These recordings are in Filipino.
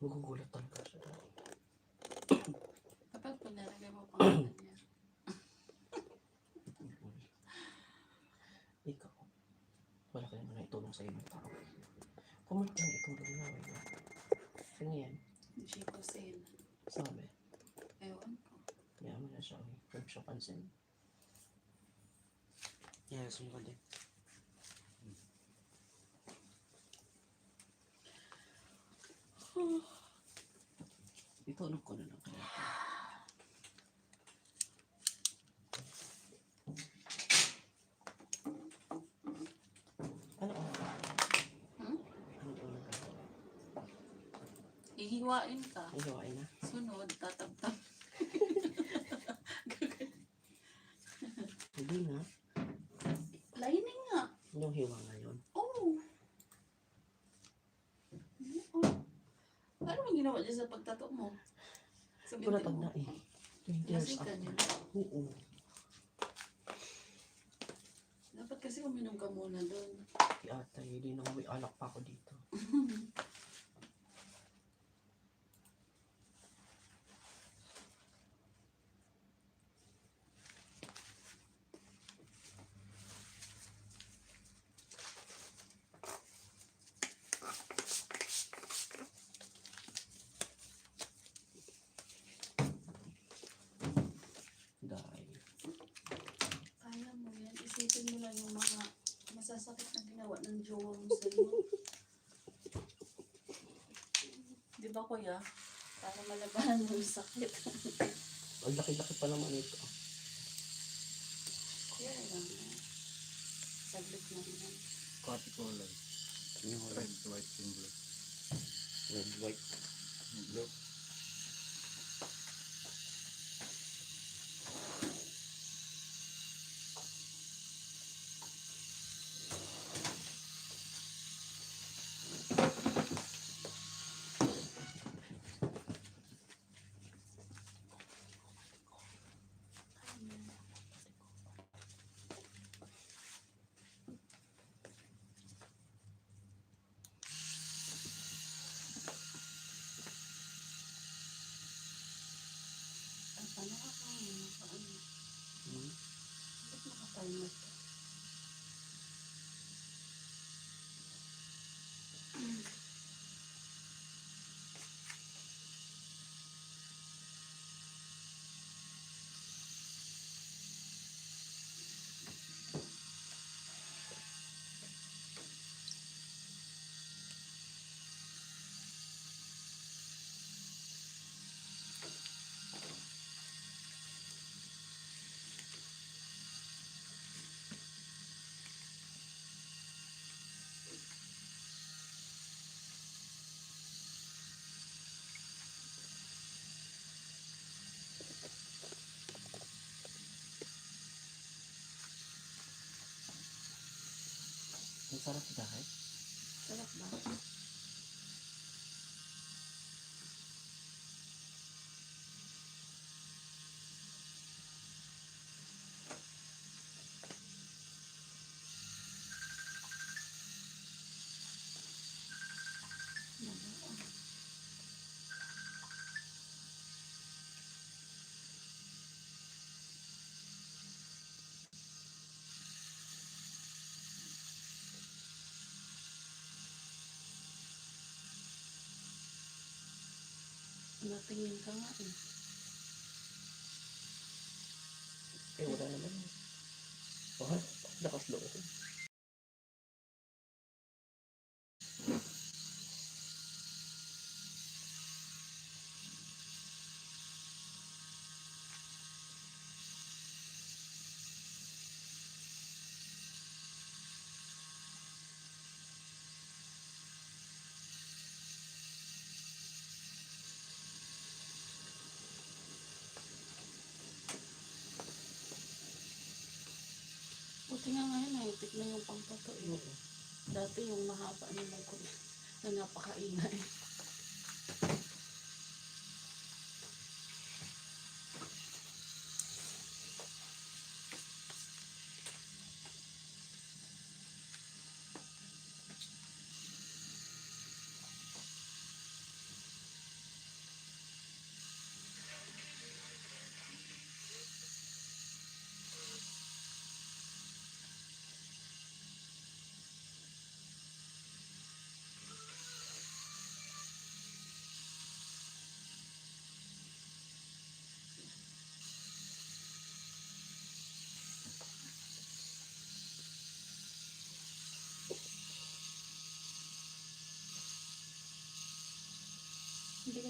Magugulat talaga siya. Kapag po nalagay mo pangalan niya. Ikaw, wala ka naman na itulong sa ibang tao. Kung wala ka na itulong na, wala. Ano yan? Hindi ko sale. Sabi, Ewan ko. yaman na siya. Huwag siya pansin. Yes, mo ka din. Itulong ko na lang kaya. Ano ulam? Ano ulam ka? Ihiwain ka. Ay, gawain na. Sunod, tatabtab. Hindi na. Lining nga. Yung hiwa ngayon. Oh. Ano mo ginawa dyan sa pagtato mo? Wala tanda eh. 20 years Lasing ka after. niya. Oo. Dapat kasi uminom ka muna doon. Si ate, hindi na may alak pa ako dito. Dahil. Kaya mo yan. Isipin mo lang yung mga masasakit na ginawa ng jowa mo sa'yo. Di ba kuya? Para malabanan mo yung sakit. Ang laki-laki pa naman ito. Kaya lang. Saglit na naman. Coffee color. Yung Red, white, and blue. red, white. Blue. Ay, paano ka pa? Paano? Hmm. Ba't nakapalmat ka? Ang sarap dahil. Sarap ba? Natingin ka nga eh. Eh, wala naman. Oh, lakas loob. Buti nga ngayon, nahitik na yung pangtato eh. Oo. Dati yung mahaba nilang ko na napakaingay.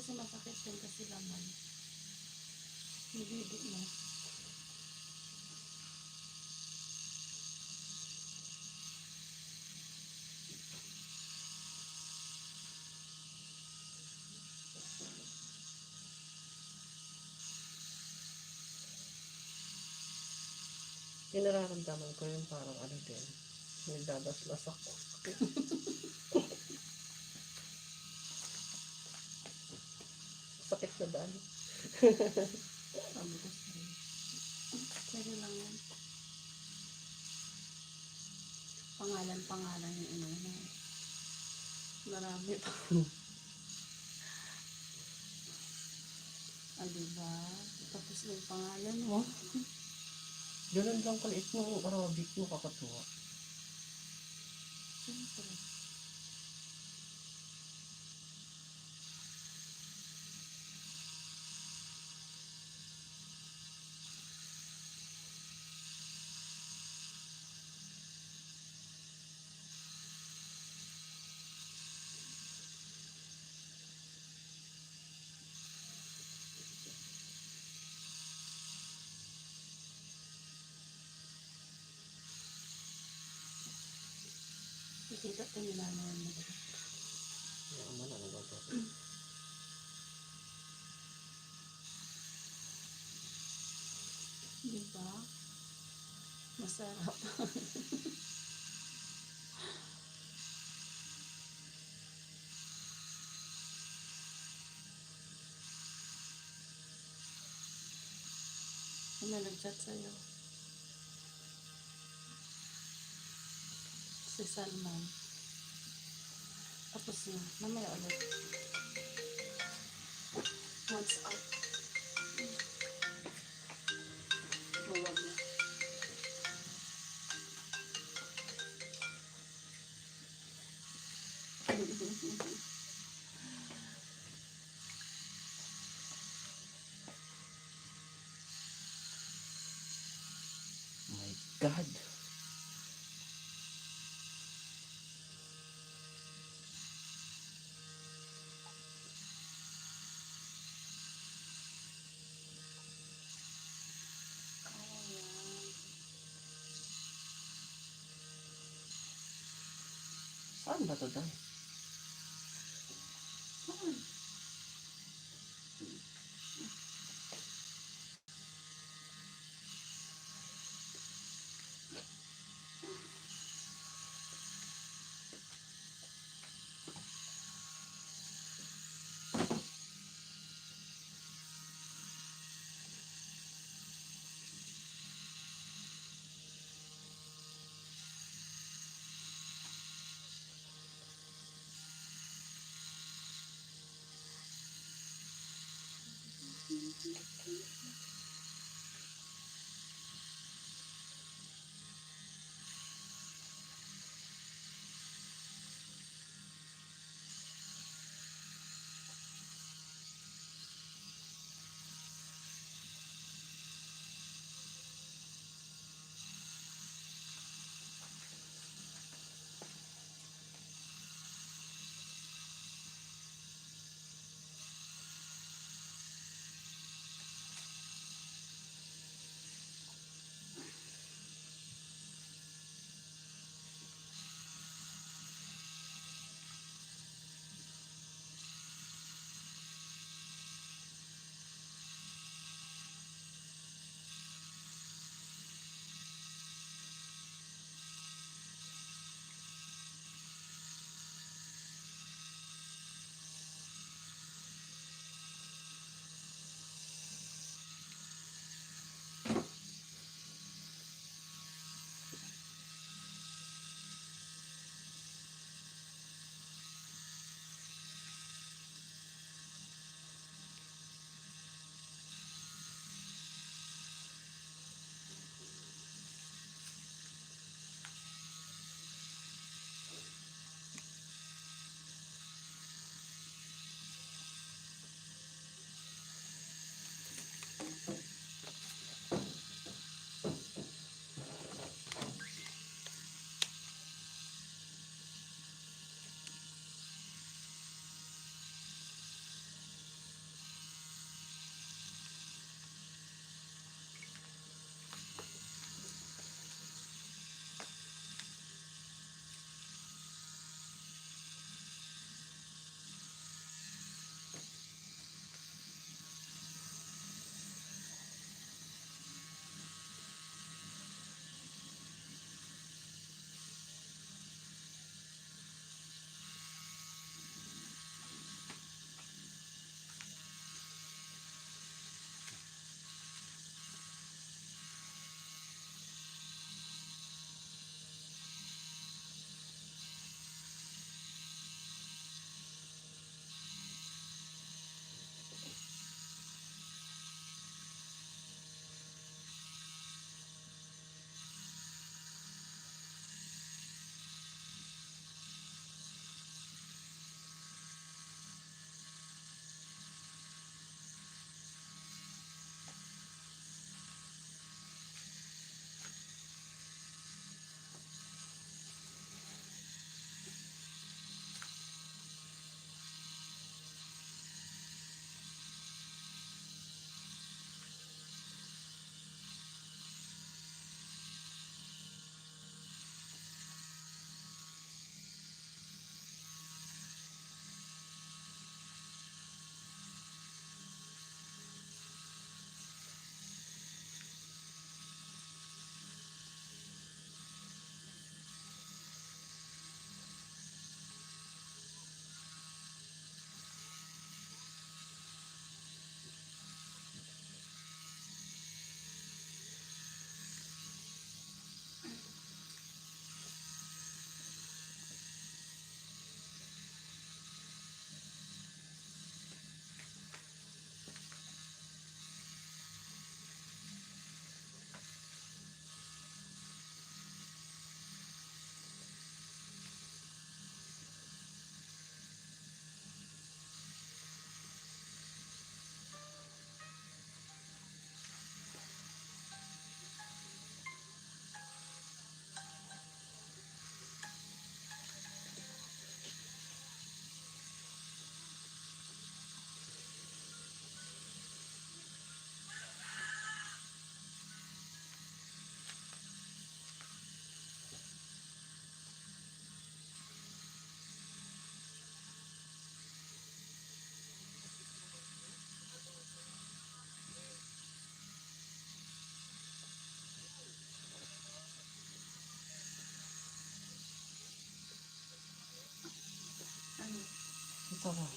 kasi masakit din kasi laman. Hindi mo. Yung nararamdaman ko yung parang ano din. Nagdadaslas ako. Sakit na daan. Sabi ko sa'yo. Pwede lang yan. Pangalan yung inuna. Marami pa. Diba? Tapos yung pangalan mo. Ganun lang kaliit ng Arabic mo kakatuwa. Siyempre. Nakita ko yung nanay mo. Yung ama na nagagawa. Diba? Masarap. Ano nag-chat sa'yo? Si Salman. Tapos yun, mamaya ulit. What's up? Huwag na. My God. Kaya yan. Saan ba ito dahil? sawa.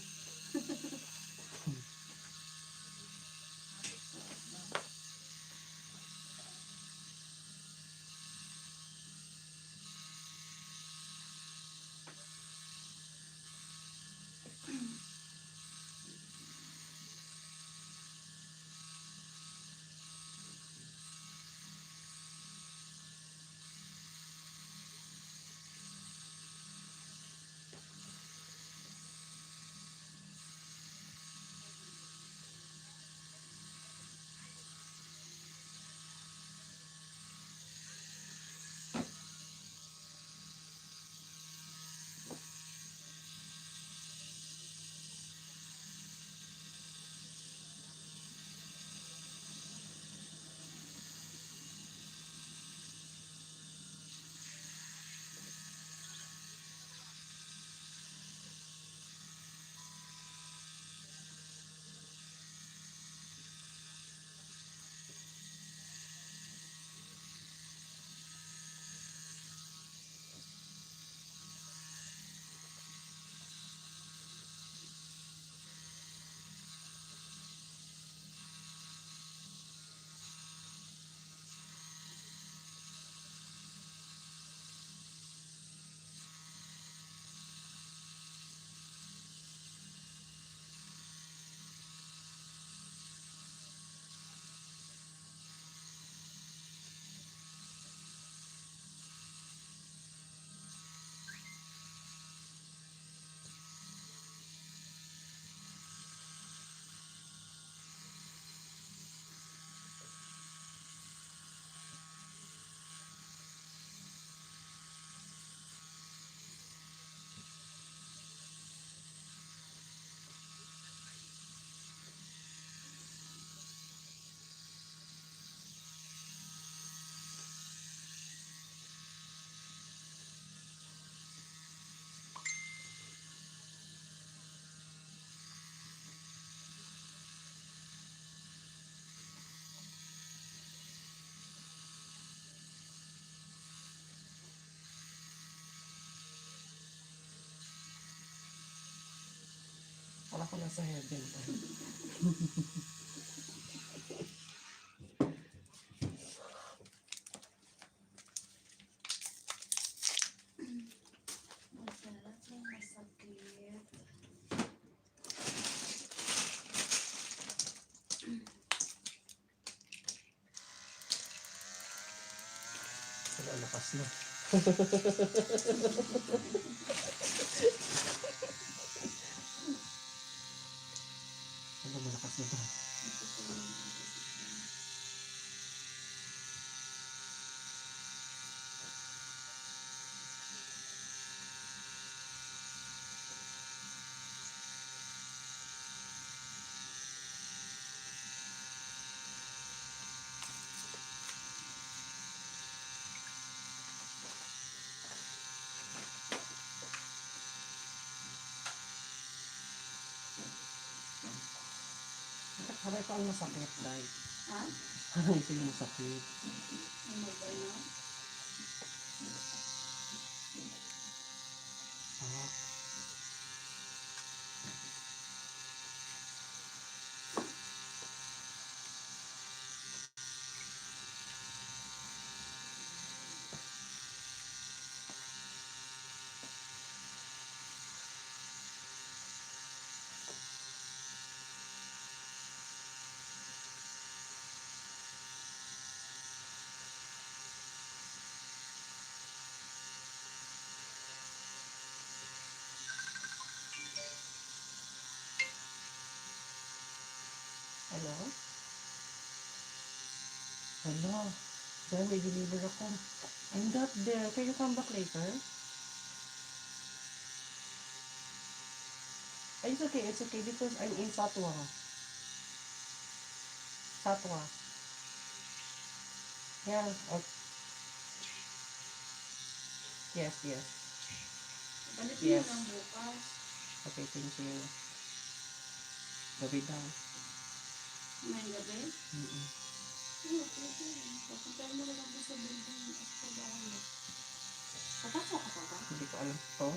Wala ko nasa heaven. Masarap yung masakit. Wala, lakas na. Wala, malakas na to. Parang ito ang masakit, dahil. Ha? Parang ito yung masakit. Ano ba na? Ah, hello? Hello? Then may deliver ako. I'm not there. Can you come back later? It's okay. It's okay because I'm in Satwa. Satwa. Yeah. Yes, yes. Balik Yes. mo lang bukas. Okay, thank you. Gabi daw. May gabi? Mm-mm. Okay. Papuntahin mo lang ako sa building at sa bahay mo. Papasok ka pa ba? Hindi ko alam to.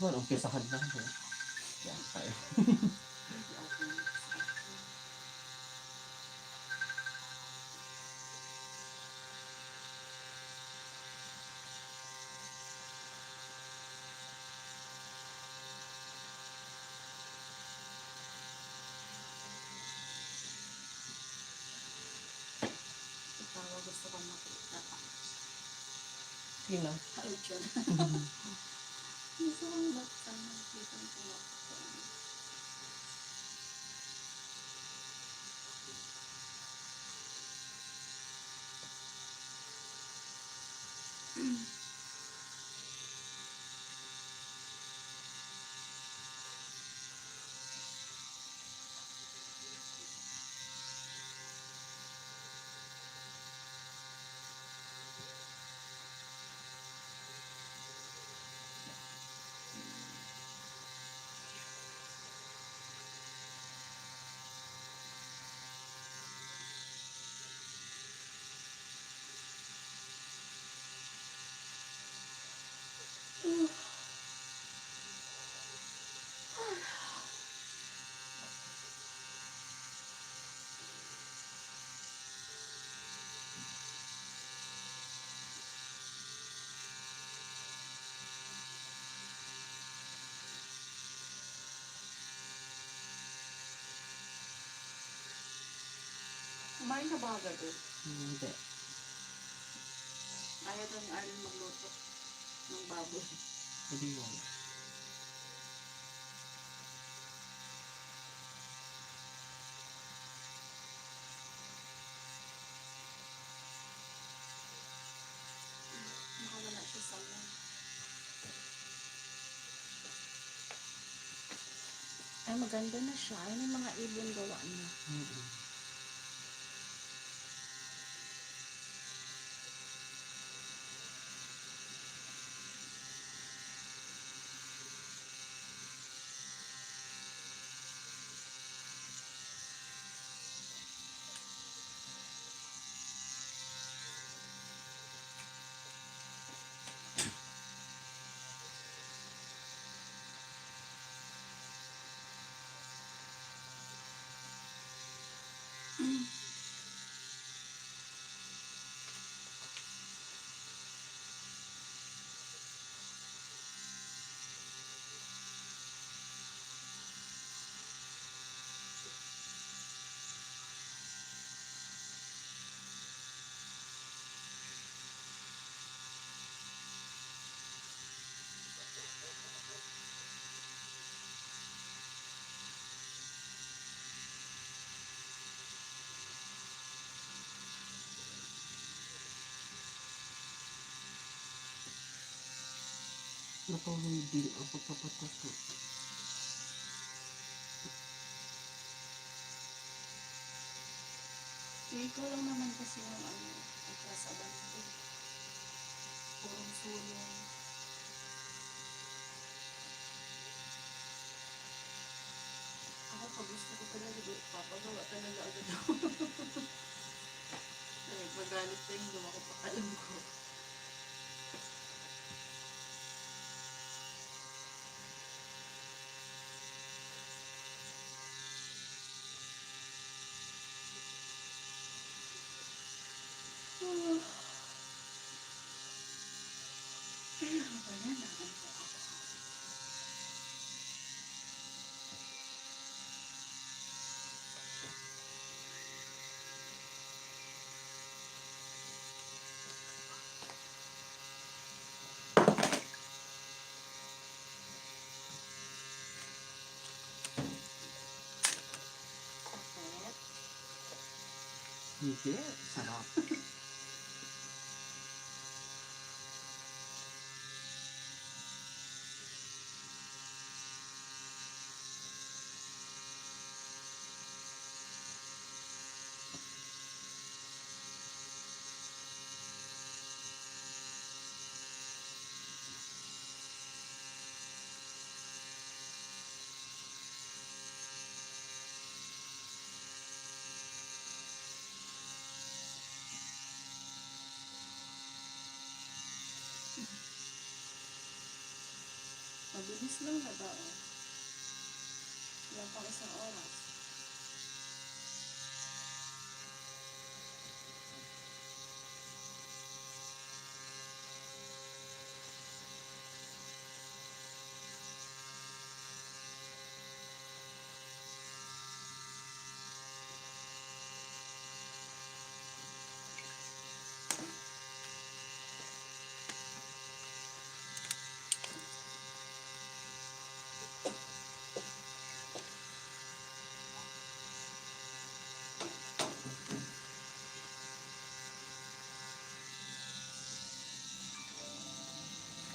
man, umpisahan na. Yan tayo. Hindi ako sa akin. Ikaw, gusto ko makita. Sige na. Ayun yun. Gusto ko makita. Makita ko makita. Kumain ka ba agad eh? Hindi. Ayaw daw ni Arlen magluto ng baboy. Hindi mo. Nakawala siya sa mo. Ay, maganda na siya. Ayun yung mga ibon gawa niya. Nakawindi ako papatas ko. Ikaw lang naman kasi yung atras abante. Purong sulong. Ako pag gusto ko talaga, papagawa talaga agad ako. Like, magalit na yung gawa ko pakalam ko. Ano ba yan? Ano ba ako? Sakit. Hindi. Sarap. Mabilis lang na ba? Oh. Wala pang isang oras.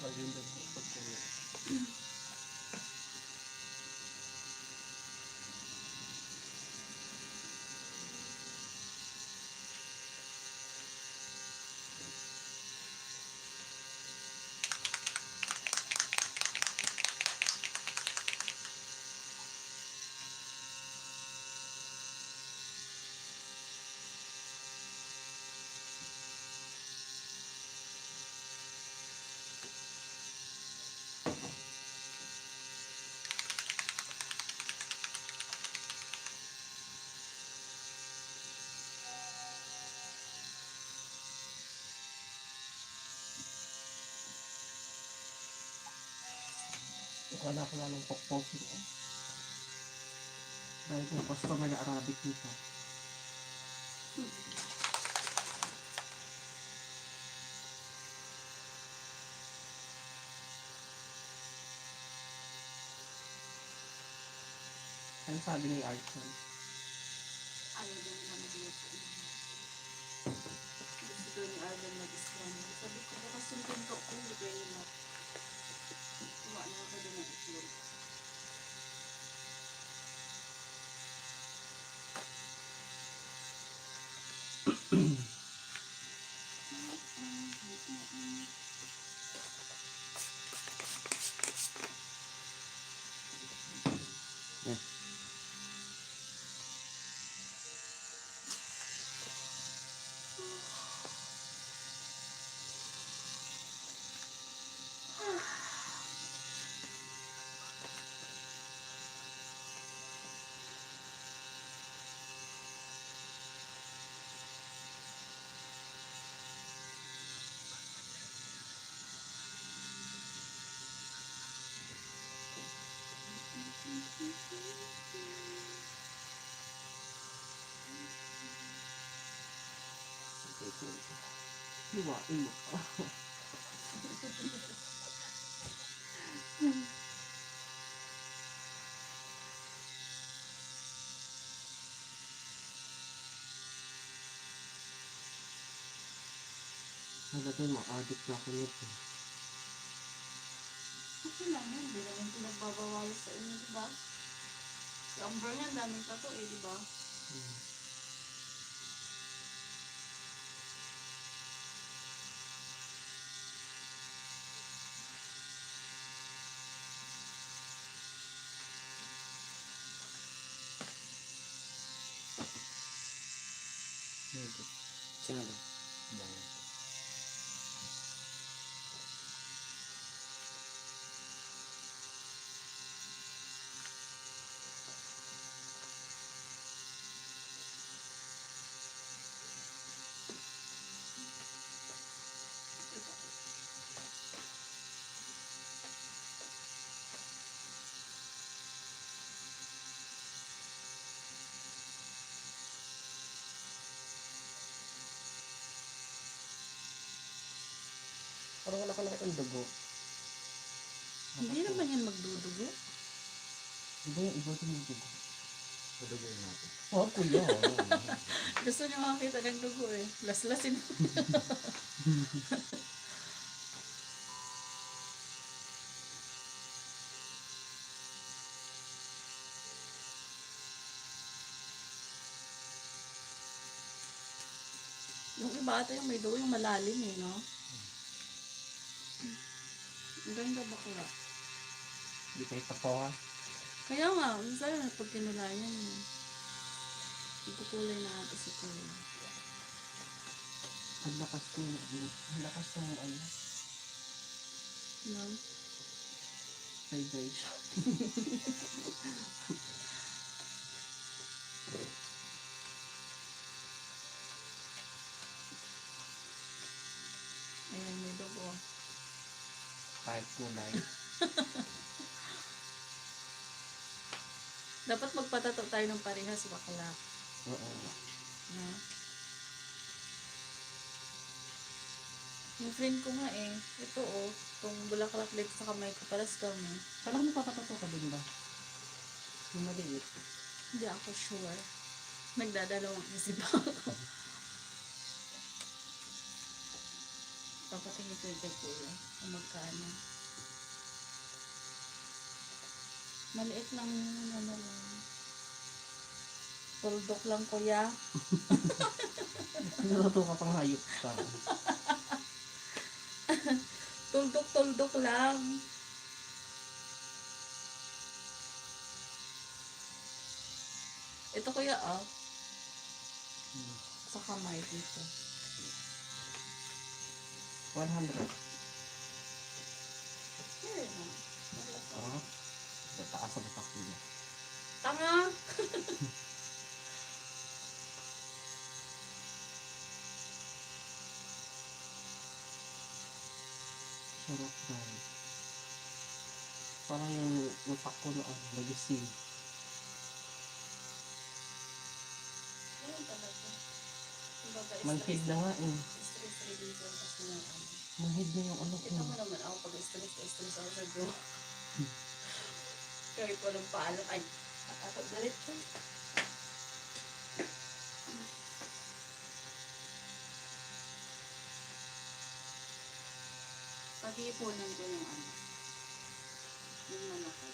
Ayun lang po pagkulit. Wala ko lalong pokpokin eh. Dahil yung customer na Arabic dito. Ano sabi ni Arson? Ayaw din nila magluto. Gusto ni Arlen mag-islam. Sabi ko, bukas yung pinto ko, hindi kayo na. Kuha na ako din ng itlog. Hiwain mo pa. Nalagay mo, addict na ako nito. Okay lang yan, hindi naman pinagbabawal sa inyo, diba? Si Amber nga, daming tato eh, diba? Sino ba? Bangon. Parang wala ka nakita ang dugo. Hindi naman yan magdudugo. Di ba yung iba din yung dugo? Padugay natin. Oh, kuya. Gusto niya makakita ng dugo eh. Laslasin. Yung iba ata yung may dugo, yung malalim eh, no? Ang ganda ba kaya? Di kayo tapo ha. Kaya nga, masaya na pag kinulayan eh. Itukulay na ata si Kuya. Ang lakas ko yung, ang lakas ng ano. No? Vibration. Ayan, may dugo. Kahit kulay. Dapat magpatato tayo ng parehas, bakla. Oo. Na? Yung friend ko nga eh, ito oh, itong bulaklak dito sa kamay ko, paras kami. Kala mo papatato ka din ba? Yung maliit. Hindi ako sure. Nagdadalawang isip ako. Papatingin ko yung kay kuya kung magkano. Maliit lang yun, ano lang. Tuldok lang kuya. Naluto ka pang hayop ka. Tuldok lang. Ito kuya ah, sa kamay dito. 100. Here na. Oo. Sa taas sa batak nila. Tanga! Sarap guys. Parang yung utak ko na nagising. Ganun talaga. Kumbaga, Manhid na nga eh. stress reliever kasi yung ano. Manhid na yung ano ko. Kita mo naman ako pag stress ako sa bro. Kahit walang paalam. Ay, atatot galit siya. Pag-iipunan ko yung ano. Yung malaki.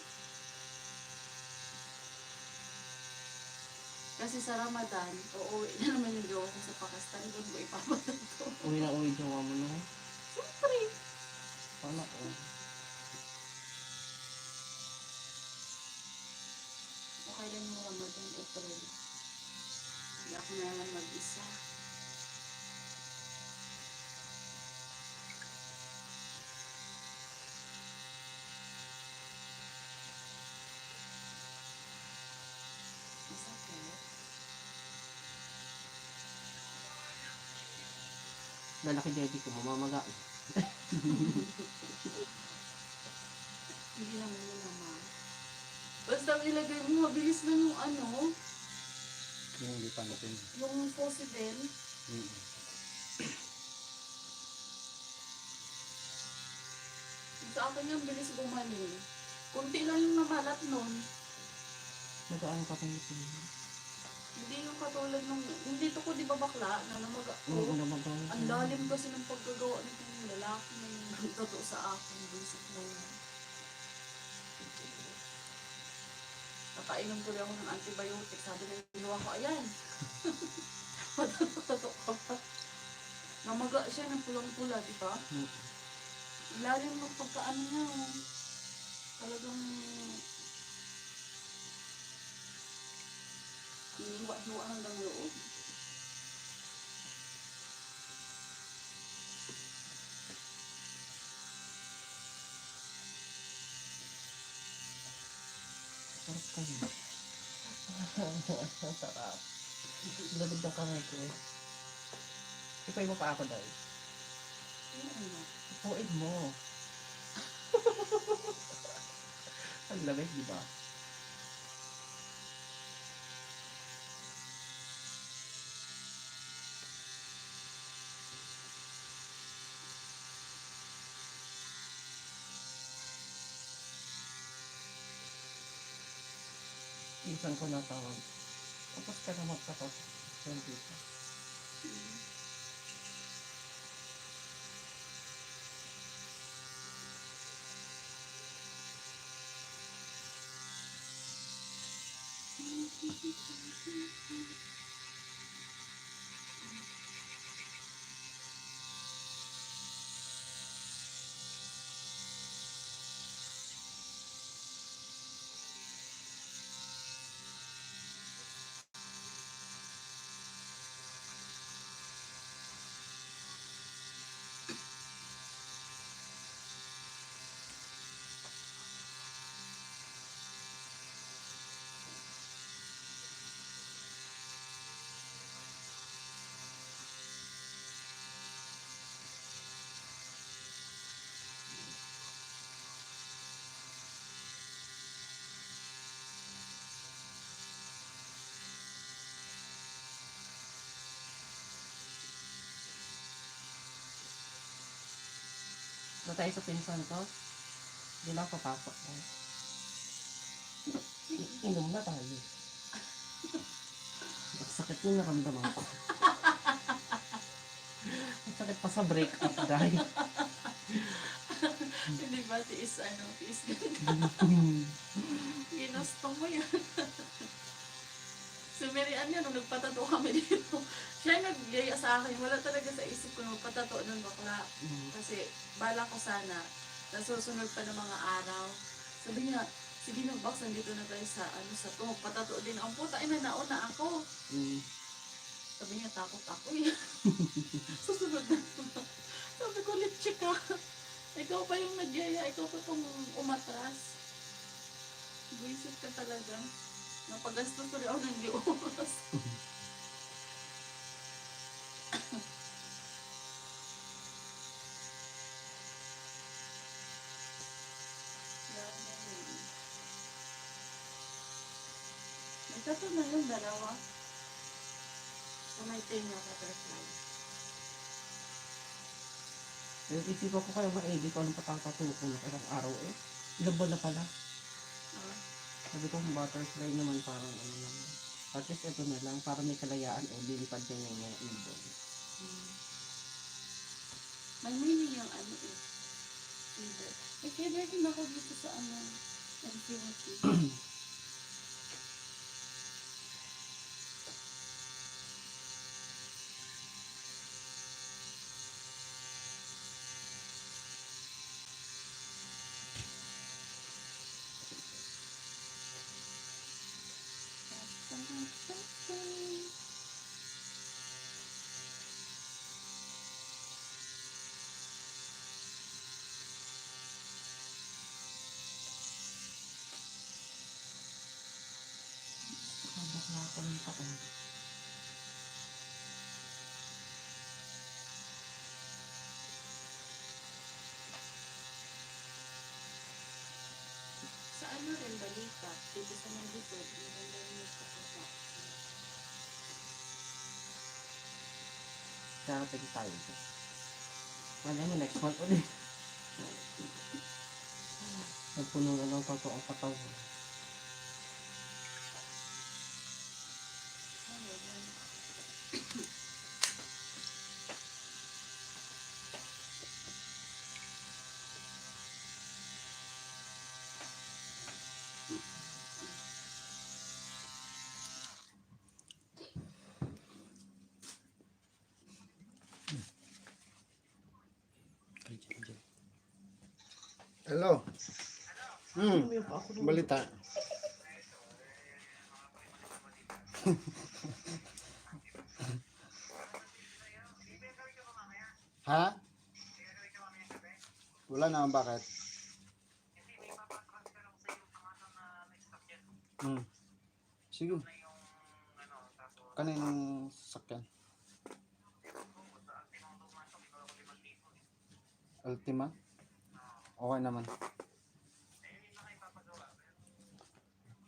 Kasi sa Ramadan, uuwi na naman yung jowa ko sa Pakistan. Doon ko ipapatato. Uwi na uwi jowa mo no? Siyempre. Paano ko? Okay lang yung Ramadan, April. Hindi ako na naman mag-isa. Masakit. Lalaki daddy ko, mamamaga. Hindi naman yun naman. Basta ilagay mo, mabilis lang yung ano, Yung hindi pa natin. yung Fossidel. Sa akin yung bilis gumaling. Kunti lang yung namalat nun. Nagaan ka pa nito. Hindi yung katulad nung, hindi to ko di ba bakla, na namaga. Oo, namaga. Ang lalim kasi ng paggagawa nitong lalaki na yung nagtato sa akin. Basic na yan. Napainom ko rin ako ng antibiotic. Sabi na yung ginawa ko, ayan. Patato ka pa. Namaga siya ng pulang-pula, di ba? Ang lalim ng pagkaano niya. Oh. Talagang hiwa-hiwa hanggang loob. Sarap ka yun. Sarap. Labig ng kamay ko eh. Ipay mo pa ako dahil. Ano? Ipuin mo. Ang lamig, di ba? Isan ko natawag. Tapos ka na magtatot. Yan dito. Na tayo sa pinsan ko. Hindi na ako papasok. Inom na tayo. Ang sakit yung naramdaman ko. Ang sakit pa sa break-up, guys. Hindi ba tiis ginusto mo yan. Si Mary Ann yan, nung nagpatato kami dito, siya yung naggaya sa akin. Wala talaga sa isip ko nung patato ng bakla. Kasi bala ko sana, nasusunod pa ng mga araw. Sabi niya, sige na, box, nandito na tayo sa to, patato din. Ang puta, nauna ako. Sabi niya, takot ako eh. Susunod na. Sabi ko, litsi ka. Ikaw pa yung nagyaya, ikaw pa itong umatras. Buisit ka talaga. Napagastos ko rin ako ng oras. May tato na yung dalawa. So may tenga butterfly. Isipan ko kayo maigi ko anong patatatuko ko na ilang araw eh. Ilang buwan na pala. Sabi ko butterfly naman parang ano naman. At least ito na lang para may kalayaan o lilipad niya yung mga ibon. May meaning yung feeder. Eh, feeder din ako dito sa LPWC. Bakla ako ng taon. Sa rin, balikat. Dito sa mga dito, maganda yung nagpapasa. Darating tayo dyan. Wala mo next month ulit. Nagpuno na ng tato ang katawan. Hello. Balita. Ha? Wala naman, bakit? Sige. Kaninong sakyan? Ultima? Okay naman.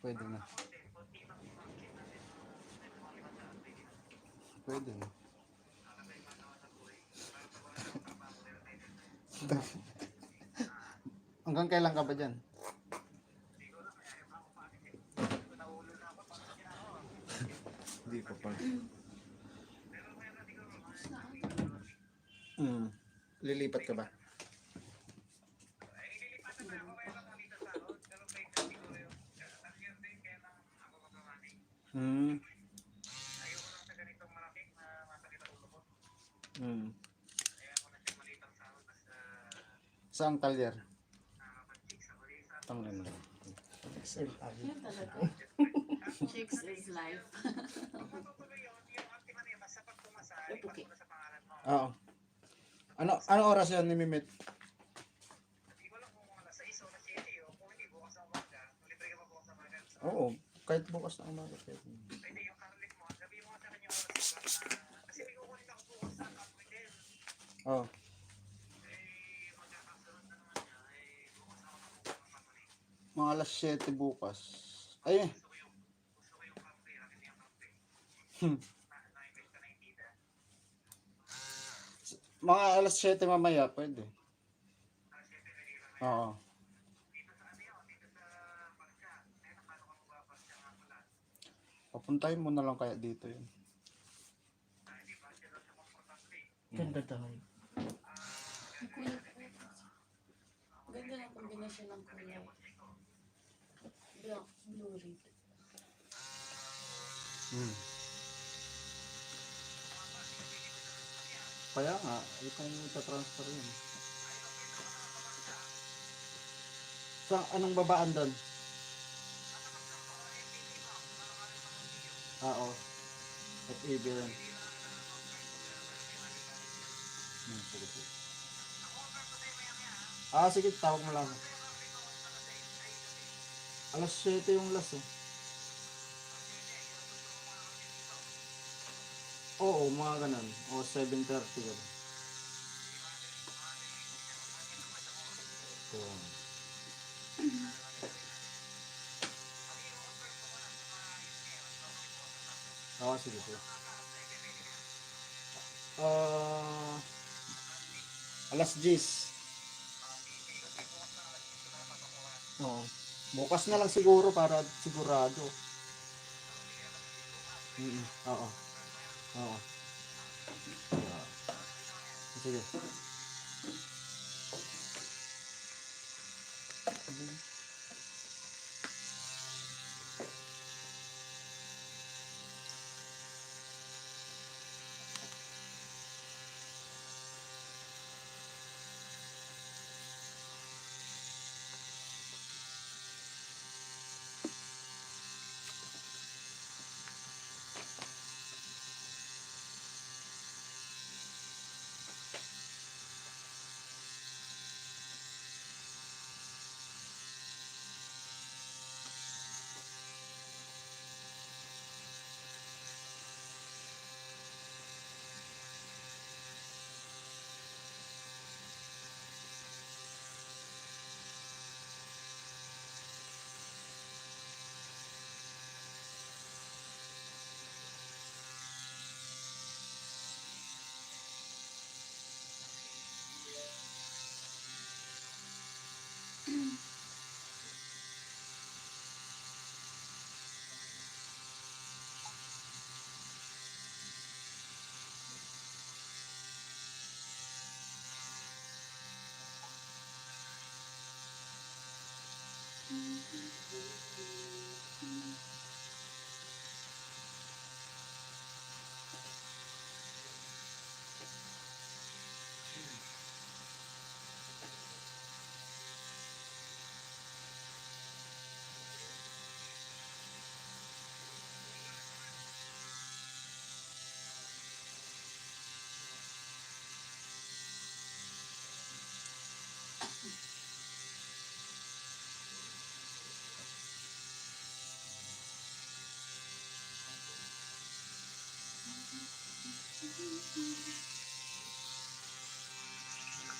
Pwede na. Pwede na. Hanggang kailan ka ba dyan? Hindi pa pa. Lilipat ka ba? Saan talyer? Tangin na. Yan talaga. Chicks is life. Puki. Oo. Ano oras yan ni Mimit? Oo, kahit bukas na umaga pwede. Oo. Mga alas 7 bukas. Ay. Mga alas 7 mamaya pwede. Oo. Papuntahin mo na lang kaya dito yun. Ganda dahil. Ang kulay po. Ganda ng kombinasyon ng kulay. Black, blue red. Hmm. Kaya nga, ito yung ita-transfer yun. So, anong babaan doon? Oo. FAB rin. Sige, sige. Sige, tawag mo lang. Alas 7 yung last eh. Oo, mga ganun. O, 7:30 ganun. Oo. Sige, sige. Ah, alas 10. Oo. Bukas na lang siguro para sigurado. Oo. Oo. Sige.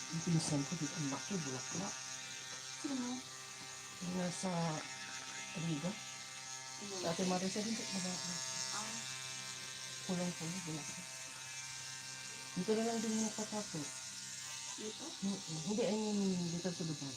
Yung pinsan ko, dito ang laki, bulaklak. Sino? Yung nasa Riga. Sa Ate Marisa din, bulaklak. Ah, Pulang-pulang, bulaklak. Dito na lang din yung nakatato. dito? Hindi, I mean, dito sa lugar.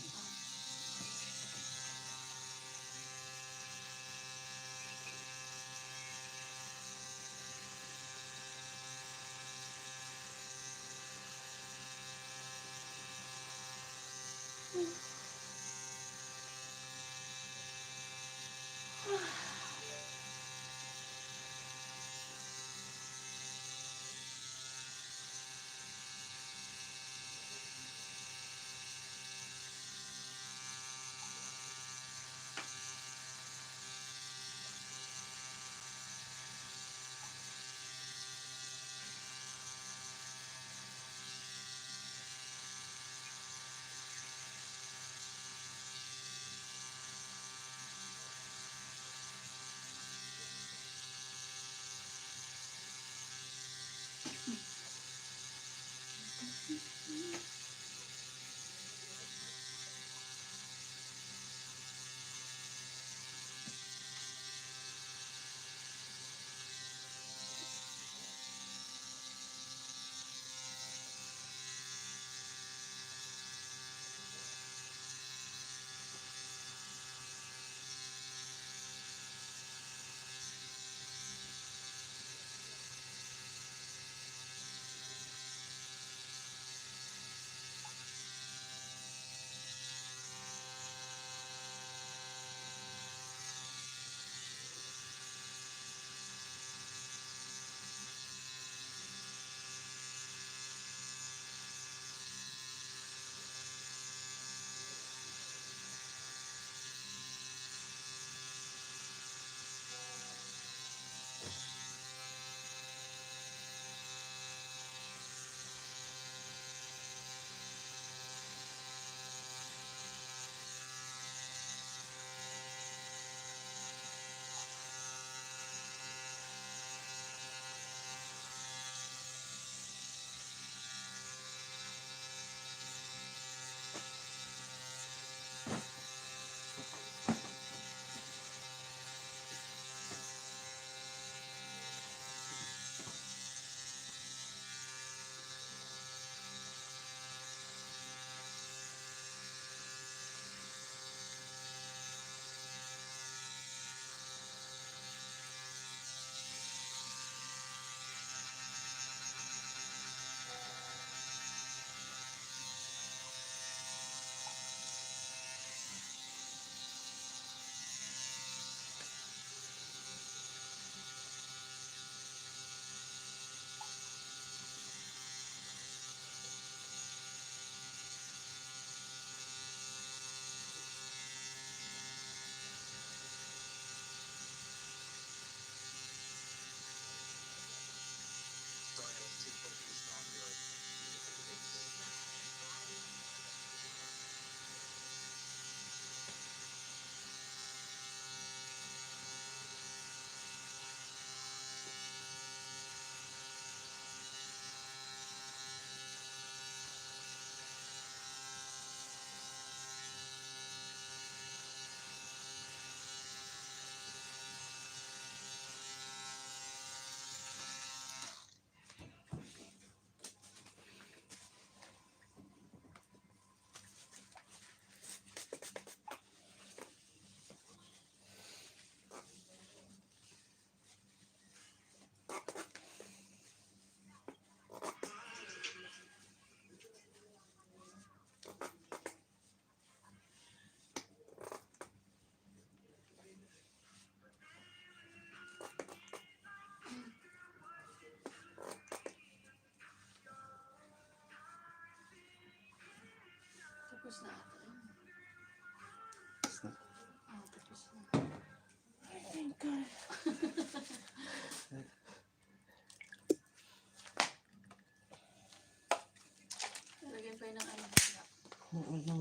pa ng ano, bula. Ano,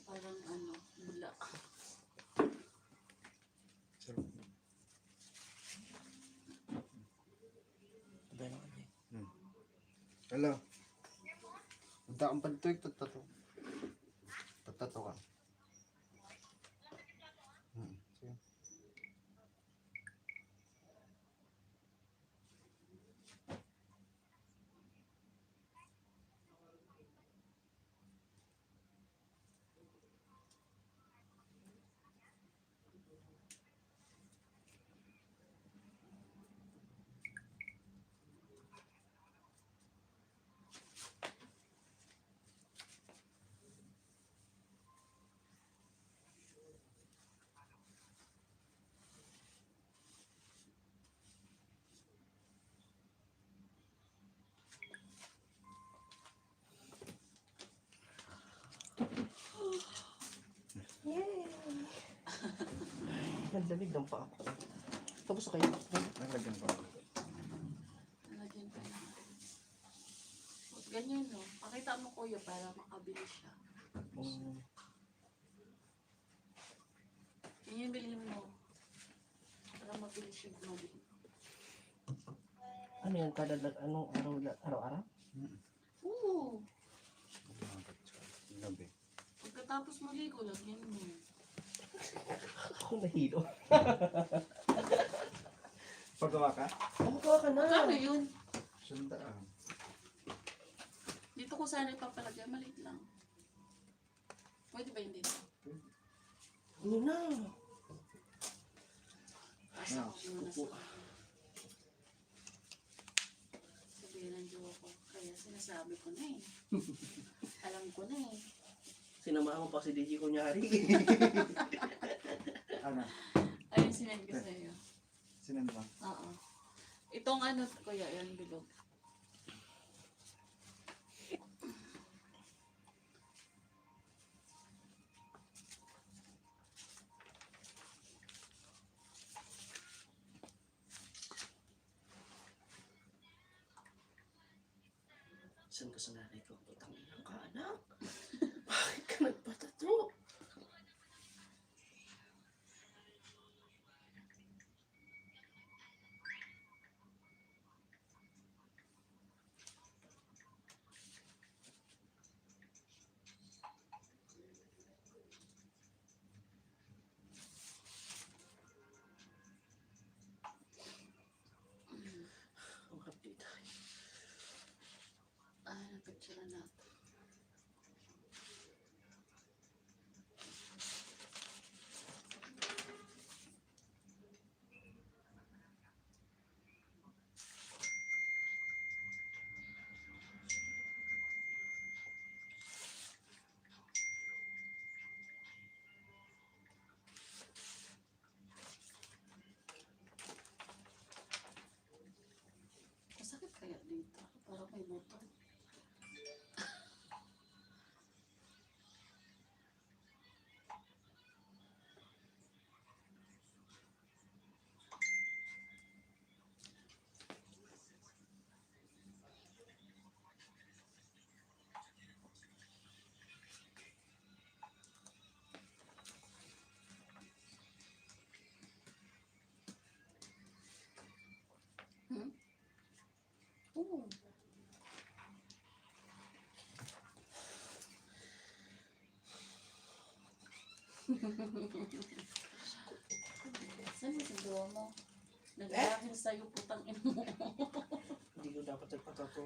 Parang ano, bula. Sarap. tabi na kanya. Hello. Punta kang pantuig, tatato. Tatato ka. Sige. Ang lamig ng paa ko. Tapos kayo. Nalagyan ko. Nalagyan pa ng ganyan, no? Pakita mo, kuya, para makabili siya. Yan yung bilhin mo. Para mabili siya mabili. Ano yan? Kada anong araw-araw? Oo. Gabi. Pagkatapos maligo, lagyan mo. Ako nahilo. Pagawa ka? Kumagawa ka na. Kano yun? Sandaan. Dito ko sana ipapalagyan, maliit lang. Pwede ba yun dito? Ano na? Asa ko muna sa sabihin ng jowa ko. Kaya sinasabi ko na eh. Alam ko na eh. Sinamahan mo pa si DJ kunyari. Ano? Ayun, sinend ko sa'yo. Sinend mo? Oo. Itong ano, kuya, yan bilog. Saan ka sa nanay ko? Putang inang ka, anak. Bakit ka nagpatato? Ang happy tayo. Ah, napicture na natin. Masakit kaya dito? Parang may buto. Hmm? Oo. Saan yung sinduwa mo? Nagdahil sa'yo putang ina mo. Hindi ko dapat nagpatato.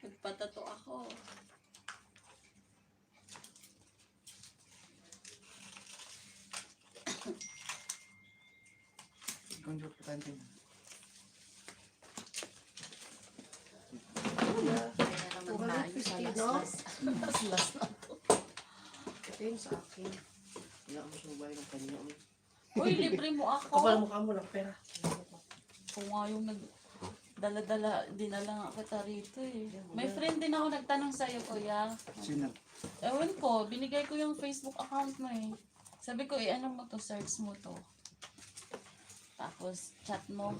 Nagpatato ako. Kung joke pa tayo. Kaya naman tayo sa 250, no? las-las na to. Ito yun sa akin. Kaya mo sumabay ng kanya. Uy, libre mo Kapal ako. mukha mo ng pera. Kung nga yung dala-dala, dinala nga kita rito eh. May friend din ako nagtanong sa'yo, kuya. Sino? Ewan ko, binigay ko yung Facebook account mo eh. Sabi ko, ano mo to, search mo to. Tapos, chat mo.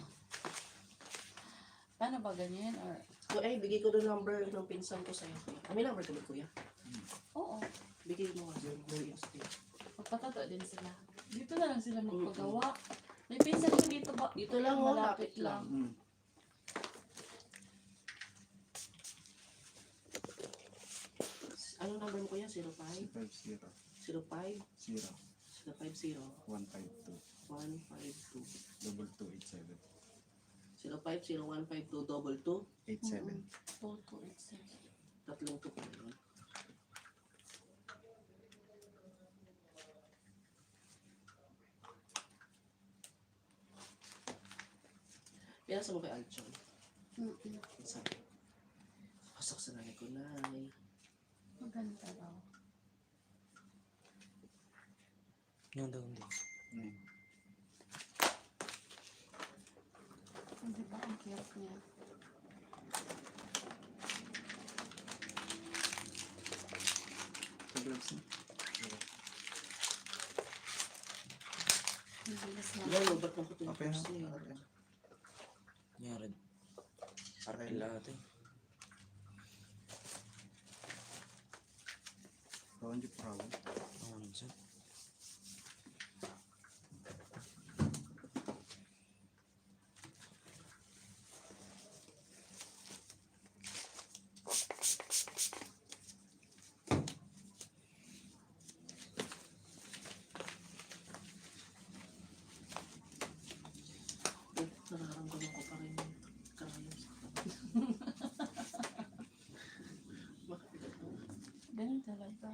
Paano ba ganyan? Or Ay, bigay ko yung number ng pinsan ko sa'yo. May number ka ba, kuya? Oo. Bigay mo nga yung kuya sa kuya. Magpatato din sila. Dito na lang sila magpagawa. May pinsan ko dito ba? Dito lang, oh, lapit lang. Mm. Anong number mo kuya? 05? 50 05? 0 050 152 152 2287 050 152 22 87. 2287. tatlong to pa yun. Pinasa mo kay Alchon. Sabi, pasok sa nanay ko, nay. Maganda daw. Yan daw hindi. Mm. Hindi ba ang cute niya? Sa gloves na. Ang bilis na. Yan, ba't nang kuto yung Okay na. first name? Yan. Arkil lahat eh. Bawang di parawan. Ang minsan. Nararamdaman ko pa rin yung karayom sa katawan. Bakit ito? Ganun talaga.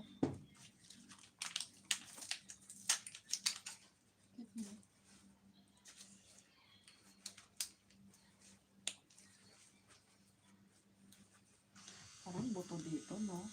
Cute niya. Parang buto dito, no?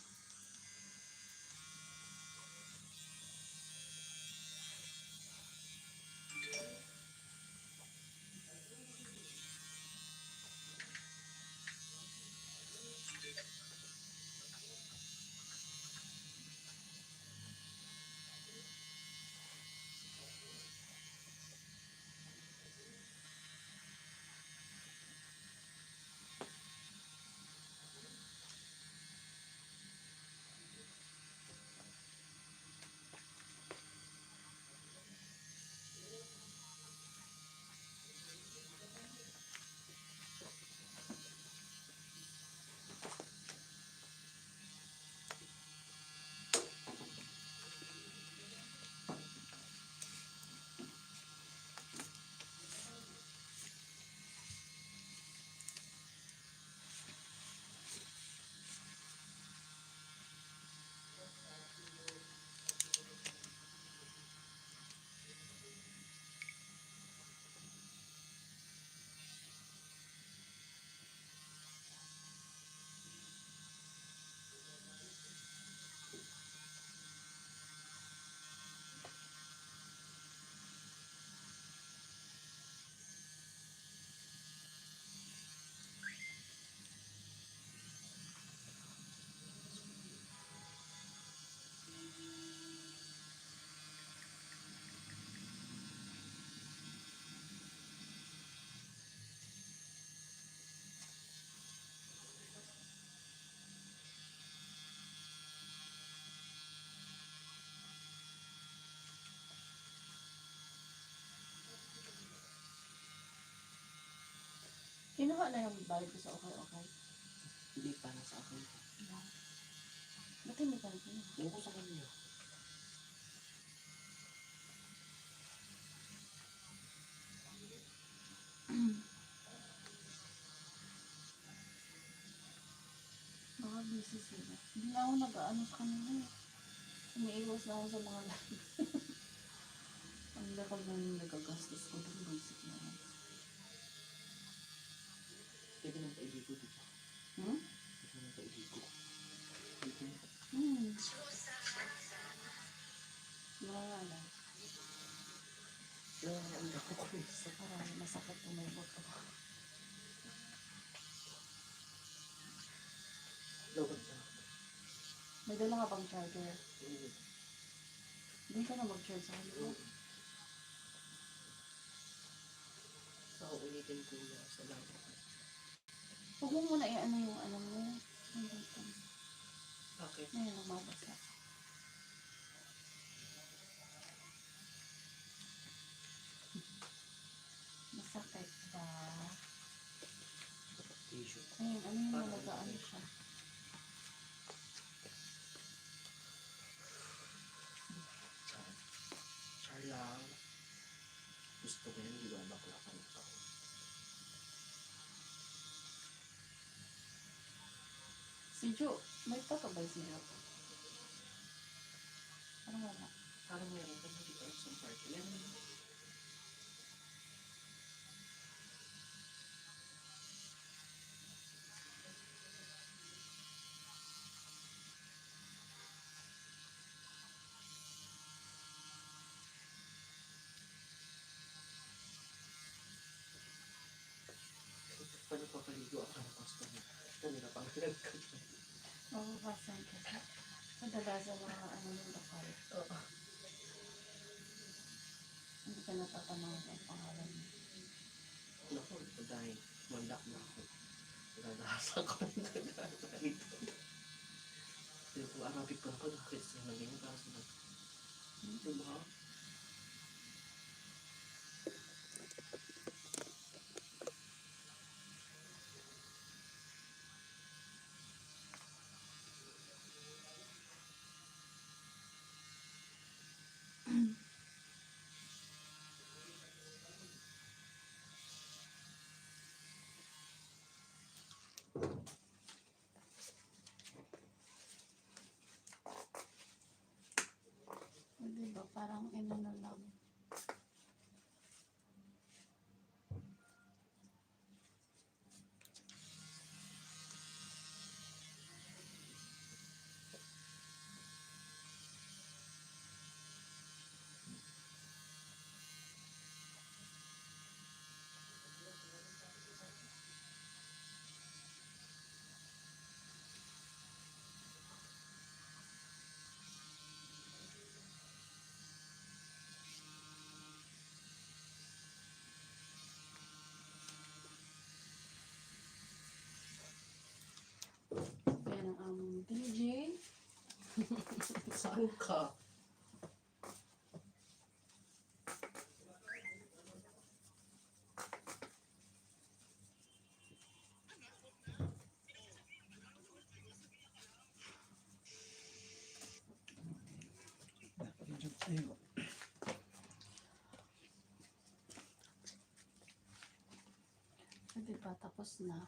Kinuha na yung bayad ko sa okay. Hindi pa na sa akin. Ba't hindi pa rin? Ewan ko sa kanya. Baka busy sila. Hindi na ako nag-ano sa kanila eh. Umiiwas na ako sa mga live. Ang lakad na yung nagagastos ko dun, basic na yan. Pwede nang paibigo dito. Hmm? Pwede nang paibigo. Hmm. Mga lang. Kaya ang dako ko isa. Parang masakit kung may boto. Lawag na. May dala ka bang charger? Mm. Hindi ka na mag-charge sa kanila. So, ulitin ko na sa lahat. Huwag mo muna i-ano yung ano mo. Ang dito. Okay. Ayun, lumabasa. Masakit ba? Tissue. Ayun, ano yung Parang malagaan okay. siya. Char lang. Gusto ko yan, di ba? Bakla ka nito. Si Jo, may patobay si Jo. Parang wala. Parang meron pa hindi pa sa part. Yan. Paano papaligo ako ng customer? Kanina pang pinagkag. Mababasan kasi. Kadalasan mga ano yung lokal. Oo. Hindi ka natatanong ang pangalan mo. Naku, dahil mandak na ako. Nadahasa ko ng kadasa nito. Hindi ko Arabic pa ako nakakit sa naging para sa nag. Diba? Diba? Parang inano lang. Yan ang aming DJ. Saan ka? Ayun. Diba? Tapos na.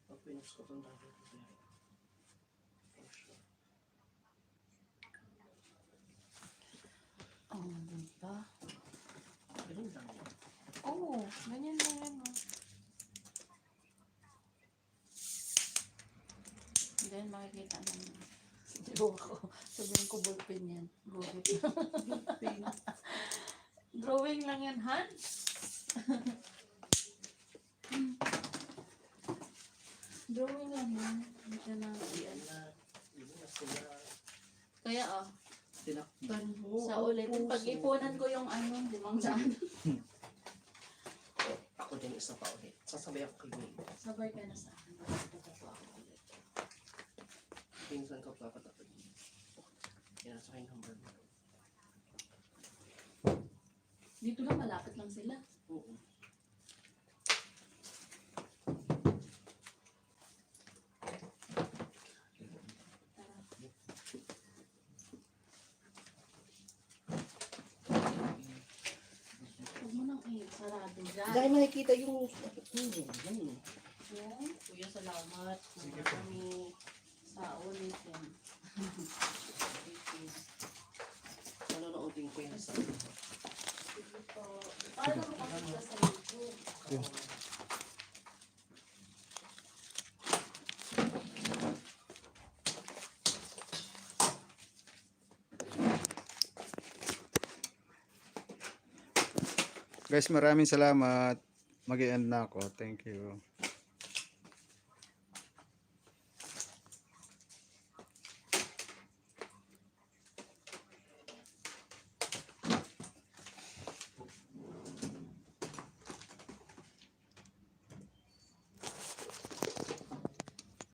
Pag pinups ko itong dami ko siya. For sure. Oh, diba? Ganun lang yan. Oo, ganyan lang yan. Oh. Then makikita naman. Diba ako? Sabihin ko ballpen yan. Guhit lang. Drawing lang yan, Han? Drawing lang yan. Dito na. Yan na. Yun na sila. Kaya Tinakpan mo. sa ulitin, pag-ipunan ko yung ano, 500. Ako din isa pa ulit. Sasabay ako kay May. Sabay ka na sa akin. Tatapo ako ulit. Minsan ka papatapad. Yan sa akin number mo. Dito lang, malapit lang sila. Oo. Huwag mo nang sarado dyan. Dahil makikita yung yan. Yan. Kuya, salamat. Sige po. Kami sa ulitin. Nanonoodin ko yan sa Sige po. Paano mo makita sa YouTube? Guys, maraming salamat. Mag-end na ako. Thank you.